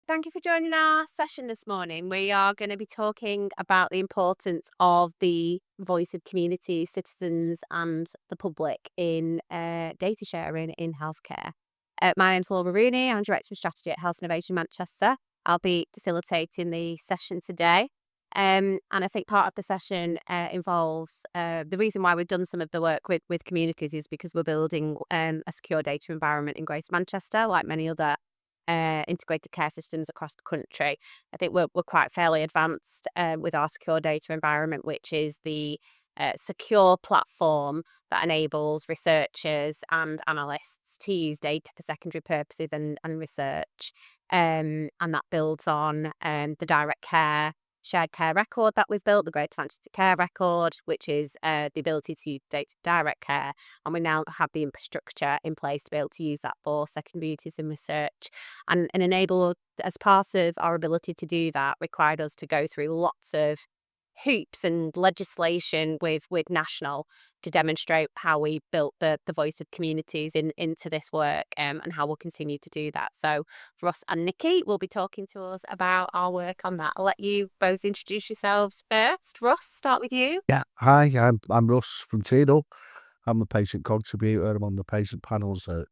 Thank you for joining our session this morning. We are going to be talking about the importance of the voice of communities, citizens, and the public in data sharing in healthcare. My name's Laura Rooney. I'm Director of Strategy at Health Innovation Manchester. I'll be facilitating the session today. And I think part of the session involves the reason why we've done some of the work with communities is because we're building a secure data environment in Greater Manchester, like many other integrated care systems across the country. I think we're quite fairly advanced with our secure data environment, which is the secure platform that enables researchers and analysts to use data for secondary purposes and research. And that builds on the direct care shared care record that we've built, the Greater Manchester Care Record, which is the ability to use data for direct care. And we now have the infrastructure in place to be able to use that for secondary uses in research and enable, as part of our ability to do that, required us to go through lots of hoops and legislation with national to demonstrate how we built the voice of communities into this work, and how we'll continue to do that. So Russ and Nicky will be talking to us about our work on that. I'll let you both introduce yourselves first. Russ, start with you. Yeah, hi, I'm Russ from Tidal. I'm a patient contributor. I'm on the patient panels at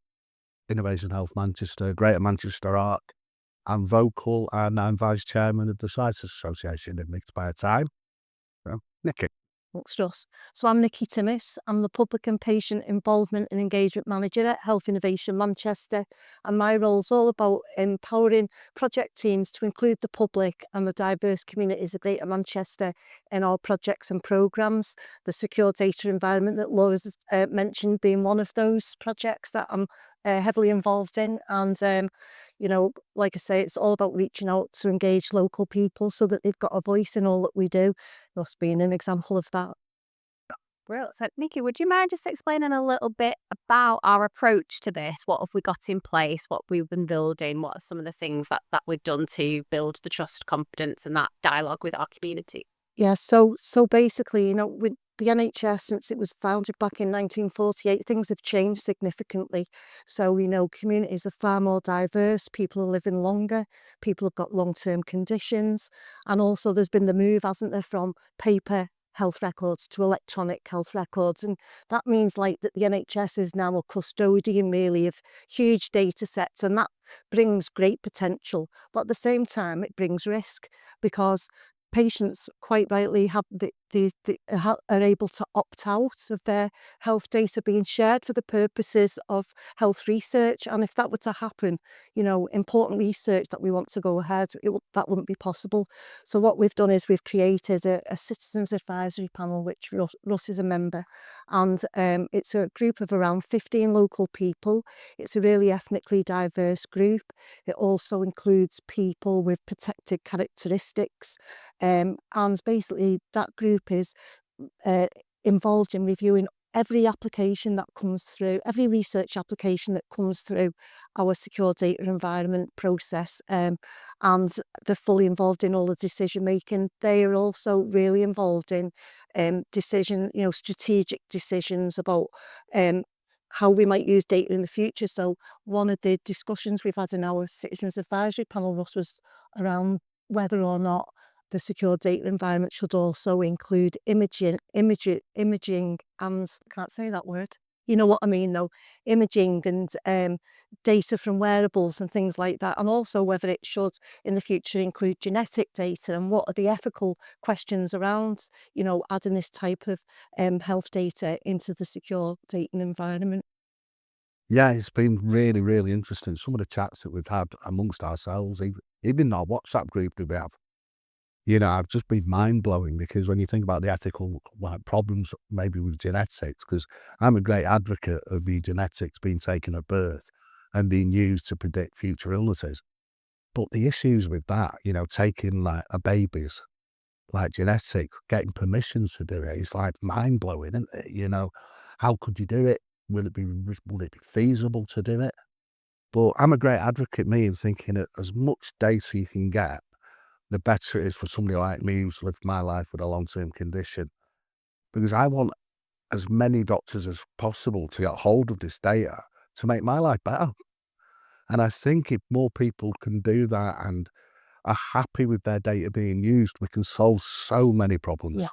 Innovation Health Manchester, Greater Manchester ARC. I'm vocal and I'm vice chairman of the Scientists Association in Mixed by a Time. So, Nicky. Thanks, Russ. So I'm Nicky Timmis. I'm the Public and Patient Involvement and Engagement Manager at Health Innovation Manchester, and my role is all about empowering project teams to include the public and the diverse communities of Greater Manchester in our projects and programmes. The secure data environment that Laura's mentioned being one of those projects that I'm heavily involved in, and like I say, it's all about reaching out to engage local people so that they've got a voice in all that we do. Us being an example of that. Brilliant. So, Nicky, would you mind just explaining a little bit about our approach to this? What have we got in place? What we've been building? What are some of the things that we've done to build the trust, confidence, and that dialogue with our community? Yeah, so basically, with the NHS, since it was founded back in 1948, things have changed significantly. So, communities are far more diverse, people are living longer, people have got long-term conditions, and also there's been the move, hasn't there, from paper health records to electronic health records. And that means like that the NHS is now a custodian really of huge data sets, and that brings great potential. But at the same time, it brings risk because patients quite rightly have are able to opt out of their health data being shared for the purposes of health research. And if that were to happen, important research that we want to go ahead, that wouldn't be possible. So what we've done is we've created a citizens advisory panel, which Russ is a member, and it's a group of around 15 local people. It's a really ethnically diverse group. It also includes people with protected characteristics. And basically that group is involved in reviewing every application that comes through, every research application that comes through our secure data environment process, and they're fully involved in all the decision making. They are also really involved in strategic decisions about how we might use data in the future. So one of the discussions we've had in our citizens advisory panel, Russ, was around whether or not the secure data environment should also include imaging, and can't say that word. You know what I mean, though, imaging and data from wearables and things like that, and also whether it should in the future include genetic data and what are the ethical questions around, adding this type of health data into the secure data environment. Yeah, it's been really, really interesting. Some of the chats that we've had amongst ourselves, even our WhatsApp group that we have, I've just been mind blowing because when you think about the ethical problems maybe with genetics, because I'm a great advocate of the genetics being taken at birth and being used to predict future illnesses. But the issues with that, taking like a baby's like genetics, getting permission to do it, it's like mind blowing, isn't it? How could you do it? Will it be feasible to do it? But I'm a great advocate, me, in thinking that as much data you can get, the better it is for somebody like me who's lived my life with a long-term condition. Because I want as many doctors as possible to get hold of this data to make my life better. And I think if more people can do that and are happy with their data being used, we can solve so many problems. Yeah.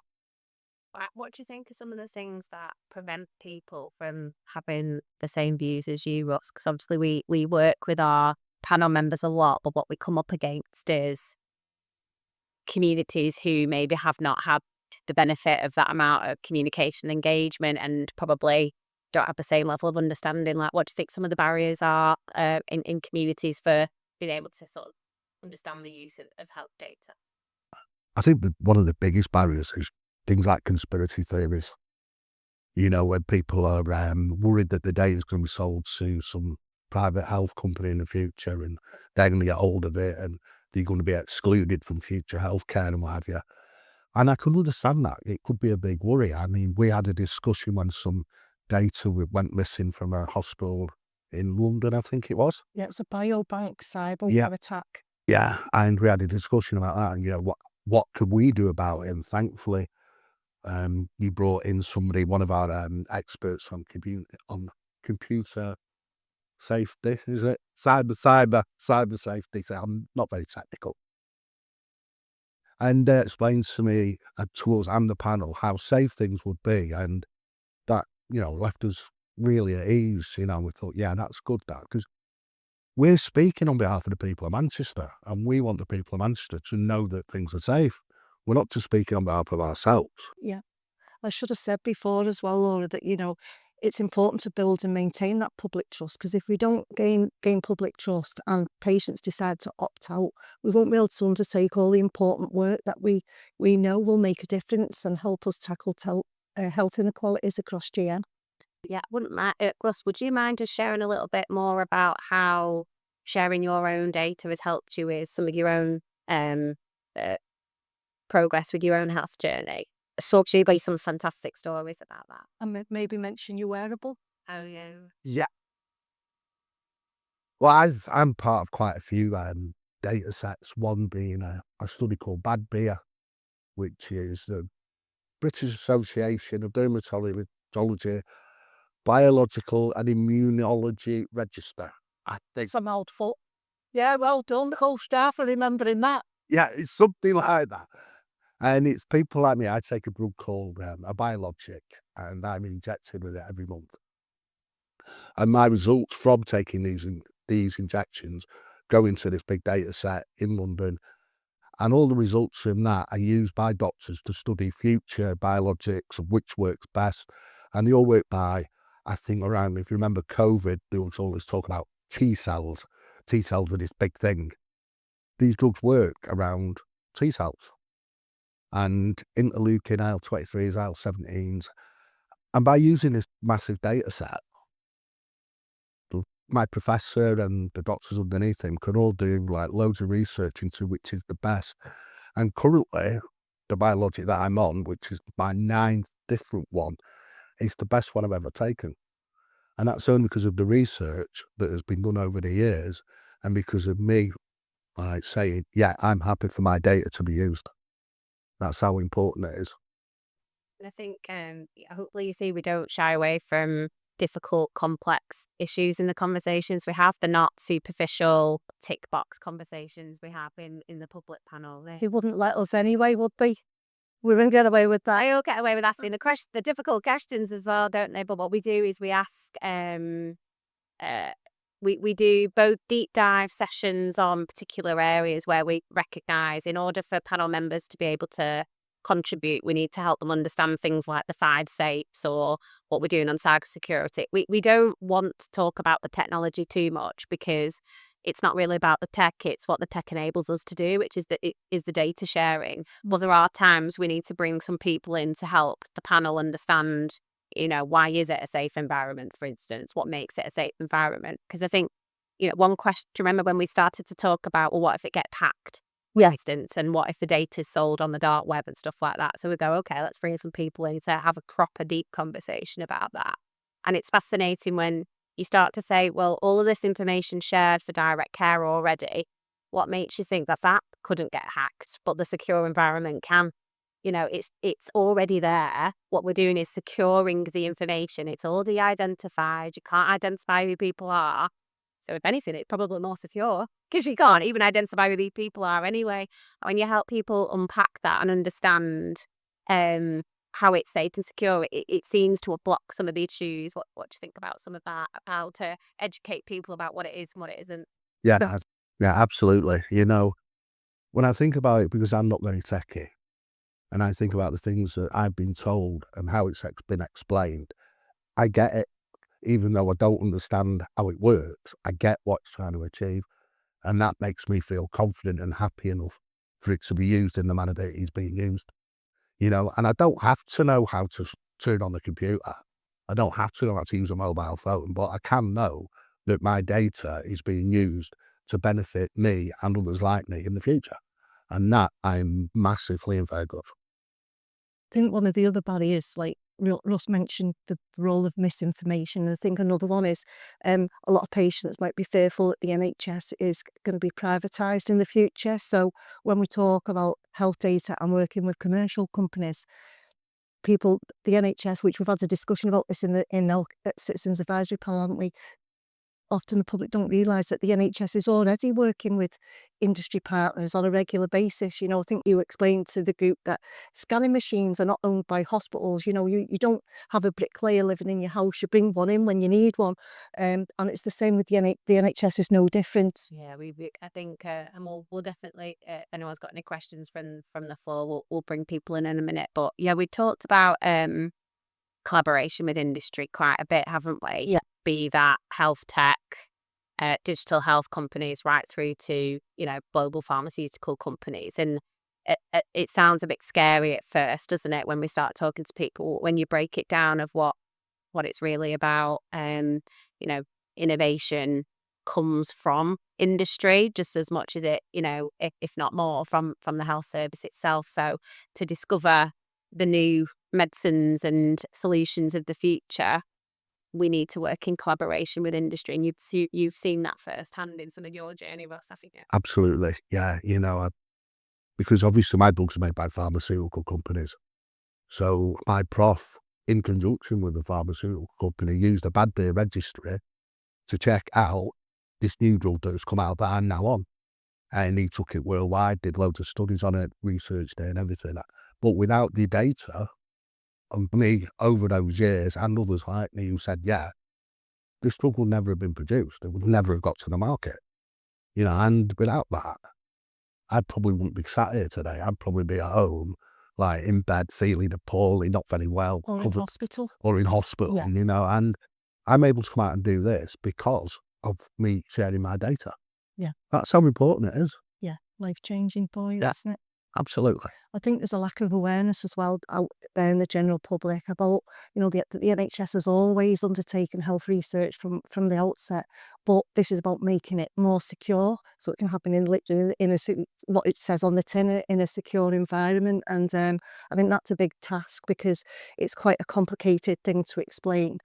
What do you think are some of the things that prevent people from having the same views as you, Russ? Because obviously we work with our panel members a lot, but what we come up against is communities who maybe have not had the benefit of that amount of communication engagement and probably don't have the same level of understanding. Like, what do you think some of the barriers are in communities for being able to sort of understand the use of health data? I think that one of the biggest barriers is things like conspiracy theories. You know, when people are worried that the data is going to be sold to some private health company in the future and they're going to get hold of it and they're going to be excluded from future healthcare and what have you. And I can understand that. It could be a big worry. I mean, we had a discussion when some data went missing from a hospital in London, I think it was. Yeah, it was a biobank cyber Yeah. attack. Yeah. And we had a discussion about that and, you know, what could we do about it? And thankfully, you brought in somebody, one of our experts on computer safety, is it? Cyber safety. So I'm not very technical. And explains to me, to us and the panel, how safe things would be. And that, you know, left us really at ease, you know, and we thought, yeah, that's good, that, because we're speaking on behalf of the people of Manchester, and we want the people of Manchester to know that things are safe. We're not just speaking on behalf of ourselves. Yeah. I should have said before as well, Laura, that, it's important to build and maintain that public trust, because if we don't gain public trust and patients decide to opt out, we won't be able to undertake all the important work that we know will make a difference and help us tackle health inequalities across GN. Yeah, wouldn't mind. Russ, would you mind just sharing a little bit more about how sharing your own data has helped you with some of your own um, uh, progress with your own health journey? So, you've got some fantastic stories about that. And maybe mention your wearable. Oh, yeah. Yeah. Well, I'm part of quite a few data sets, one being a study called Bad Beer, which is the British Association of Dermatology, Biological and Immunology Register. I think. Some old foot. Yeah, well done, the whole staff for remembering that. Yeah, it's something like that. And it's people like me. I take a drug called a biologic, and I'm injected with it every month. And my results from taking these injections go into this big data set in London. And all the results from that are used by doctors to study future biologics of which works best. And they all work by, I think, around, if you remember COVID, there was always talk about T cells. T cells were this big thing. These drugs work around T cells. And interleukin, IL-23s, IL-17s. And by using this massive data set, my professor and the doctors underneath him can all do like loads of research into which is the best. And currently, the biologic that I'm on, which is my 9th different one, is the best one I've ever taken. And that's only because of the research that has been done over the years and because of me like saying, yeah, I'm happy for my data to be used. That's how important it is. And I think hopefully you see we don't shy away from difficult, complex issues in the conversations we have. They're not superficial tick box conversations we have in the public panel. They wouldn't let us anyway, would they? We wouldn't get away with that. They all get away with asking the difficult questions as well, don't they? But what we do is we ask we do both deep dive sessions on particular areas where we recognise in order for panel members to be able to contribute, we need to help them understand things like the 5 SAFEs or what we're doing on cybersecurity. We don't want to talk about the technology too much because it's not really about the tech, it's what the tech enables us to do, which is the data sharing. But there are times we need to bring some people in to help the panel understand, why is it a safe environment, for instance? What makes it a safe environment? Because I think, one question, do you remember when we started to talk about, well, what if it gets hacked? For instance, and what if the data is sold on the dark web and stuff like that? So we go, okay, let's bring some people in to have a proper deep conversation about that. And it's fascinating when you start to say, well, all of this information shared for direct care already, what makes you think that couldn't get hacked, but the secure environment can? It's already there. What we're doing is securing the information. It's already identified. You can't identify who people are. So if anything, it's probably more secure because you can't even identify who these people are anyway. When you help people unpack that and understand how it's safe and secure, it seems to have blocked some of the issues. What do you think about some of that? How to educate people about what it is and what it isn't? Yeah, yeah, absolutely. When I think about it, because I'm not very techy, and I think about the things that I've been told and how it's been explained, I get it. Even though I don't understand how it works, I get what it's trying to achieve. And that makes me feel confident and happy enough for it to be used in the manner that it is being used. And I don't have to know how to turn on the computer. I don't have to know how to use a mobile phone, but I can know that my data is being used to benefit me and others like me in the future. And that I'm massively in favour of. I think one of the other barriers, like Russ mentioned, the role of misinformation. And I think another one is a lot of patients might be fearful that the NHS is going to be privatised in the future. So when we talk about health data and working with commercial companies, the NHS, which we've had a discussion about this in our Citizens Advisory Panel, haven't we? Often the public don't realise that the NHS is already working with industry partners on a regular basis. I think you explained to the group that scanning machines are not owned by hospitals. You don't have a bricklayer living in your house. You bring one in when you need one. And it's the same with the NHS is no different. Yeah, I think, and we'll definitely, if anyone's got any questions from the floor, we'll bring people in a minute. But yeah, we talked about collaboration with industry quite a bit, haven't we? Yeah. Be that health tech, digital health companies, right through to global pharmaceutical companies, and it sounds a bit scary at first, doesn't it? When we start talking to people, when you break it down of what it's really about, innovation comes from industry just as much as it, if not more, from the health service itself. So to discover the new medicines and solutions of the future, we need to work in collaboration with industry, and you've seen that firsthand in some of your journey, Russ, haven't you? Absolutely. Yeah. Because obviously my drugs are made by pharmaceutical companies. So my prof, in conjunction with the pharmaceutical company, used a bad beer registry to check out this new drug that's come out that I'm now on. And he took it worldwide, did loads of studies on it, researched it and everything. But without the data, and me over those years and others like me who said, yeah, this drug would never have been produced. It would never have got to the market. And without that, I probably wouldn't be sat here today. I'd probably be at home, like in bed, feeling poorly, not very well. Or in hospital. Or in hospital, Yeah. and I'm able to come out and do this because of me sharing my data. Yeah. That's how important it is. Yeah. Life-changing for you, Yeah. isn't it? Absolutely. I think there's a lack of awareness as well out there in the general public about, the NHS has always undertaken health research from the outset, but this is about making it more secure, so it can happen in literally what it says on the tin, in a secure environment. And I think that's a big task because it's quite a complicated thing to explain.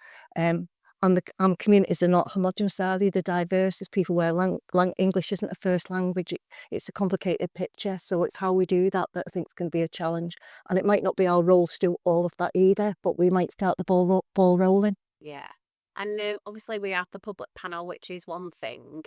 And the communities are not homogenous, are they? They're diverse. There's people where English isn't a first language. It's a complicated picture. So it's how we do that I think is going to be a challenge. And it might not be our role to do all of that either, but we might start the ball rolling. Yeah. And obviously we have the public panel, which is one thing,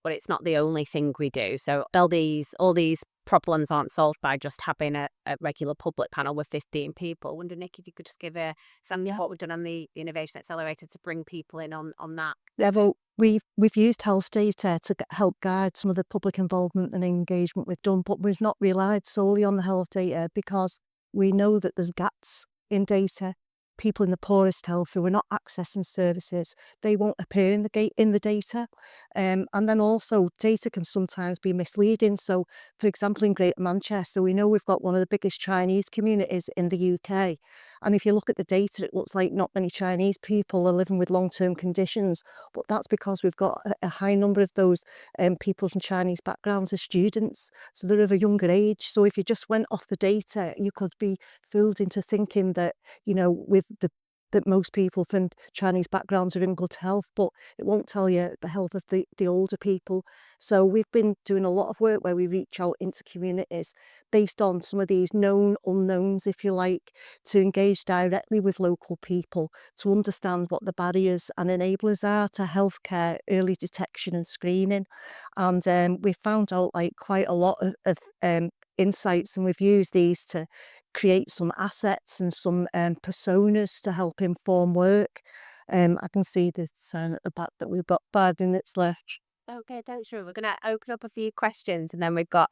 but it's not the only thing we do. So all these problems aren't solved by just having a regular public panel with 15 people. I wonder, Nicky, if you could just give a example of what we've done on the Innovation Accelerator to bring people in on that. Yeah, well, we've used health data to help guide some of the public involvement and engagement we've done, but we've not relied solely on the health data because we know that there's gaps in data. People in the poorest health who are not accessing services, they won't appear in the data. And then also data can sometimes be misleading. So, for example, in Greater Manchester, we know we've got one of the biggest Chinese communities in the UK. And if you look at the data, it looks like not many Chinese people are living with long-term conditions, but that's because we've got a high number of those people from Chinese backgrounds as students. So they're of a younger age. So if you just went off the data, you could be fooled into thinking that, with the that most people from Chinese backgrounds are in good health, but it won't tell you the health of the older people. So we've been doing a lot of work where we reach out into communities based on some of these known unknowns, if you like, to engage directly with local people to understand what the barriers and enablers are to healthcare, early detection and screening. And we found out like quite a lot of insights, and we've used these to create some assets and some personas to help inform work. I can see the sign at the back that we've got 5 minutes left. Okay, thanks, Ru. We're going to open up a few questions, and then we've got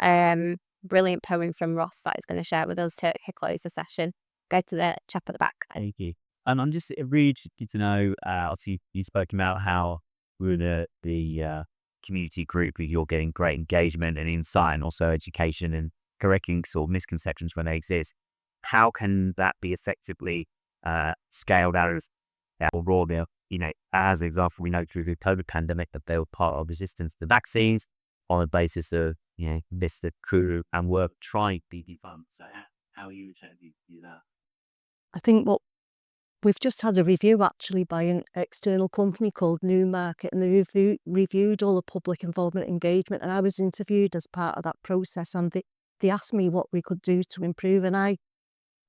brilliant poem from Ross that is going to share with us to close the session. Go to the chap at the back. Thank you. And I'm just really interested to know, obviously you spoke about how we're the community group, you're getting great engagement and insight and also education and correcting sort of misconceptions when they exist. How can that be effectively scaled out of or raw meal? As an example, we know through the COVID pandemic that they were part of resistance to vaccines on the basis of, Mr. Kuru and work trying to defund. So how are you attempting to do that? I think what we've just had a review actually by an external company called Newmarket, and they reviewed all the public involvement engagement, and I was interviewed as part of that process, and they asked me what we could do to improve, and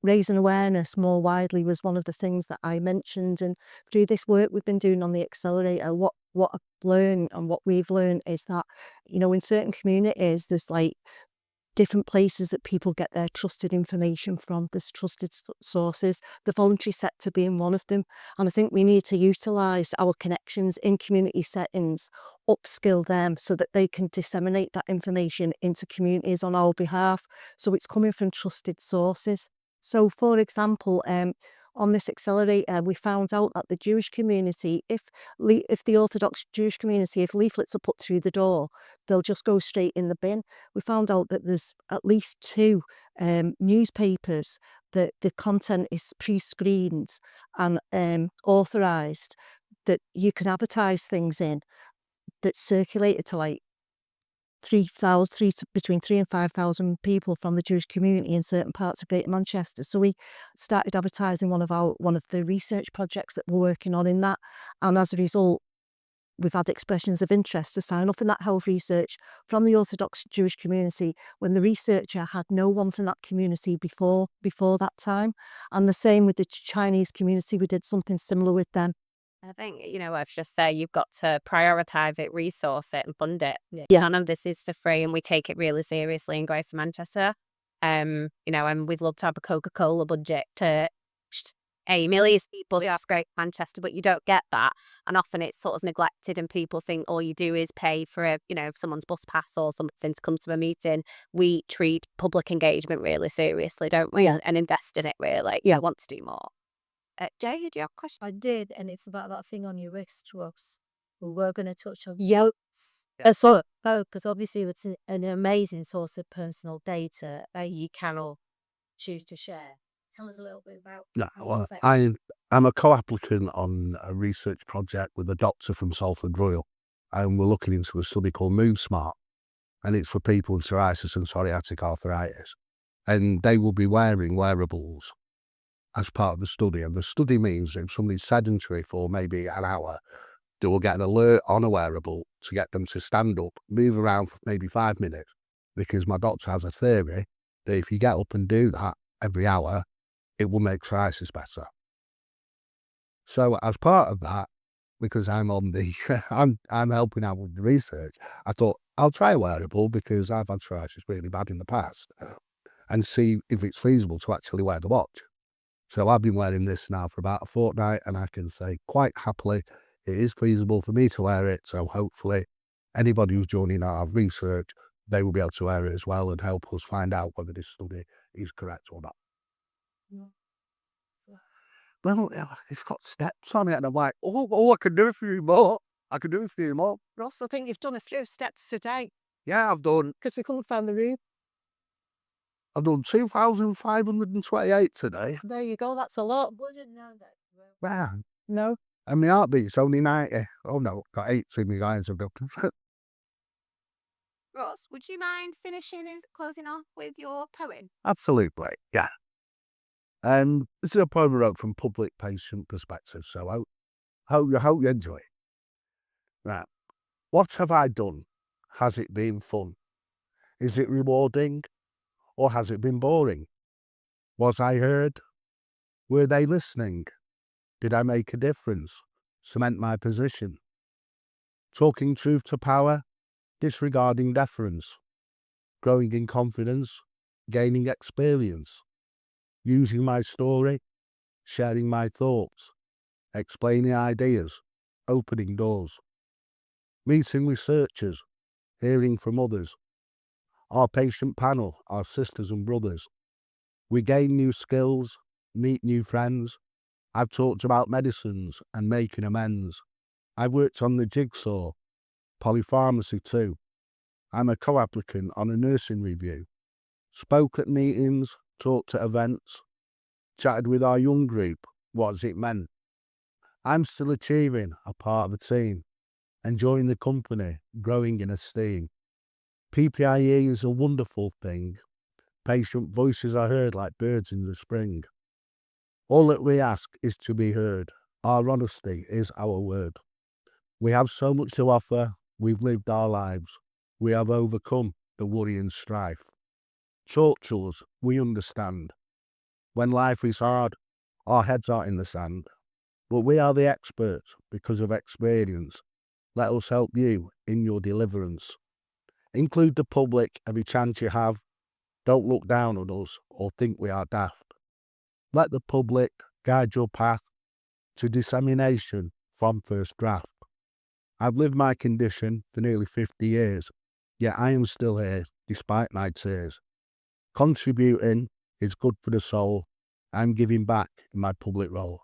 raising awareness more widely was one of the things that I mentioned. And through this work we've been doing on the accelerator, what I've learned and what we've learned is that, in certain communities there's like different places that people get their trusted information from. There's trusted sources, the voluntary sector being one of them. And I think we need to utilise our connections in community settings, upskill them so that they can disseminate that information into communities on our behalf. So it's coming from trusted sources. So for example, on this accelerator, we found out that the Jewish community, if the Orthodox Jewish community, if leaflets are put through the door, they'll just go straight in the bin. We found out that there's at least 2 newspapers that the content is pre-screened and authorised, that you can advertise things in, that's circulated to like 3,000, between 3 and 5,000 people from the Jewish community in certain parts of Greater Manchester. So we started advertising one of the research projects that we're working on in that, and as a result, we've had expressions of interest to sign up in that health research from the Orthodox Jewish community when the researcher had no one from that community before that time. And the same with the Chinese community, we did something similar with them. I think, I've just said you've got to prioritise it, resource it and fund it. Yeah. None of this is for free, and we take it really seriously in Greater Manchester. And we'd love to have a Coca-Cola budget to millions of people to Greater Manchester, but you don't get that. And often it's sort of neglected, and people think all you do is pay for someone's bus pass or something to come to a meeting. We treat public engagement really seriously, don't we? Yeah. And invest in it really. Yeah. We want to do more. Jay, did you have a question? I did, and it's about that thing on your wrist, Ross. We were going to touch on Yolks. because obviously it's an amazing source of personal data that you can all choose to share. Tell us a little bit about. Yeah, how well, effective- I'm a co-applicant on a research project with a doctor from Salford Royal, and we're looking into a study called Move Smart, and it's for people with psoriasis and psoriatic arthritis, and they will be wearing wearables as part of the study. And the study means that if somebody's sedentary for maybe an hour, they will get an alert on a wearable to get them to stand up, move around for maybe 5 minutes, because my doctor has a theory that if you get up and do that every hour, it will make psoriasis better. So as part of that, because I'm on the, I'm helping out with the research, I thought I'll try a wearable because I've had psoriasis really bad in the past, and see if it's feasible to actually wear the watch. So I've been wearing this now for about a fortnight, and I can say quite happily it is feasible for me to wear it. So hopefully anybody who's joining our research, they will be able to wear it as well and help us find out whether this study is correct or not. Well, it's got steps on it, and I'm like, I can do a few more. I can do a few more. Ross, I think you've done a few steps today Yeah, I've done because we couldn't find the room. 2,528 today. There you go, that's a lot. Wouldn't know that. Wow. No. And my heartbeat's only 90. Oh no, got 80 in my guys have got. Ross, would you mind closing off with your poem? Absolutely, yeah. This is a poem I wrote from public patient perspective, so I hope you enjoy it. Now, what have I done? Has it been fun? Is it rewarding? Or has it been boring? Was I heard? Were they listening? Did I make a difference? Cement my position? Talking truth to power? Disregarding deference? Growing in confidence? Gaining experience? Using my story? Sharing my thoughts? Explaining ideas? Opening doors? Meeting researchers? Hearing from others? Our patient panel, our sisters and brothers. We gain new skills, meet new friends. I've talked about medicines and making amends. I've worked on the jigsaw, polypharmacy too. I'm a co-applicant on a nursing review. Spoke at meetings, talked at events, chatted with our young group, what has it meant. I'm still achieving, a part of a team, enjoying the company, growing in esteem. PPIE is a wonderful thing. Patient voices are heard like birds in the spring. All that we ask is to be heard. Our honesty is our word. We have so much to offer. We've lived our lives. We have overcome the worry and strife. Talk to us, we understand. When life is hard, our heads are in the sand. But we are the experts because of experience. Let us help you in your deliverance. Include the public every chance you have. Don't look down on us or think we are daft. Let the public guide your path to dissemination from first draft. I've lived my condition for nearly 50 years, yet I am still here despite my tears. Contributing is good for the soul. I'm giving back in my public role.